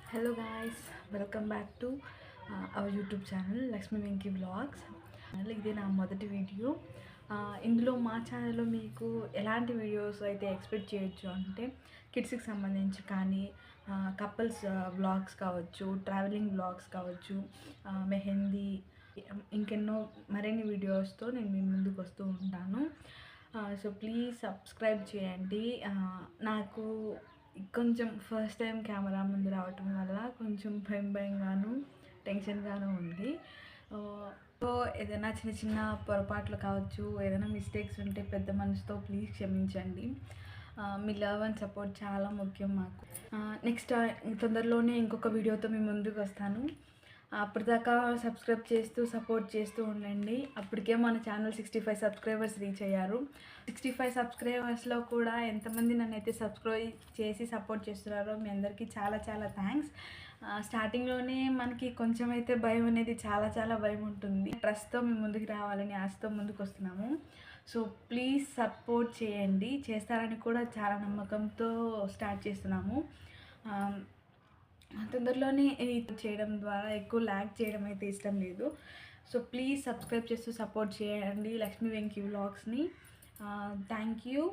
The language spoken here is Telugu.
Hello guys, welcome back to our YouTube channel Lakshmi Venki Vlogs. ఇది నా మొదటి వీడియో. ఇందులో మా ఛానల్లో మీకు ఎలాంటి వీడియోస్ అయితే ఎక్స్పెక్ట్ చేయొచ్చు అంటే కిడ్స్కి సంబంధించి కానీ కపుల్స్ వ్లాగ్స్ కావచ్చు, ట్రావెలింగ్ వ్లాగ్స్ కావచ్చు, మెహందీ, ఇంకెన్నో మరిన్ని వీడియోస్తో నేను మీ ముందుకు వస్తూ ఉంటాను. సో ప్లీజ్ సబ్స్క్రైబ్ చేయండి. నాకు కొంచెం ఫస్ట్ టైం కెమెరా ముందు రావటం వల్ల కొంచెం భయంగాను టెన్షన్గాను ఉంది. సో ఏదైనా చిన్న చిన్న పొరపాట్లు కావచ్చు, ఏదైనా మిస్టేక్స్ ఉంటే పెద్ద మనసుతో ప్లీజ్ క్షమించండి. మీ లవ్ అండ్ సపోర్ట్ చాలా ముఖ్యం మాకు. నెక్స్ట్ తొందరలోనే ఇంకొక వీడియోతో మీ ముందుకు వస్తాను. అప్పటిదాకా సబ్స్క్రైబ్ చేస్తూ సపోర్ట్ చేస్తూ ఉండండి. అప్పటికే మన ఛానల్ 65 సబ్స్క్రైబర్స్ రీచ్ అయ్యారు. 65 సబ్స్క్రైబర్స్లో కూడా ఎంతమంది నన్నైతే సబ్స్క్రైబ్ చేసి సపోర్ట్ చేస్తున్నారో మీ అందరికీ చాలా చాలా థ్యాంక్స్. స్టార్టింగ్లోనే మనకి కొంచెం అయితే భయం అనేది చాలా భయం ఉంటుంది. ట్రస్ట్తో మేము ముందుకు రావాలని ఆశతో ముందుకు వస్తున్నాము. సో ప్లీజ్ సపోర్ట్ చేయండి. చేస్తారని కూడా చాలా నమ్మకంతో స్టార్ట్ చేస్తున్నాము. తొందరలోనే చేయడం ద్వారా ఎక్కువ ల్యాగ్ చేయడం అయితే ఇష్టం లేదు. సో ప్లీజ్ సబ్స్క్రైబ్ చేస్తూ సపోర్ట్ చేయండి లక్ష్మీ వెంకీ వ్లాగ్స్ని. Thank you.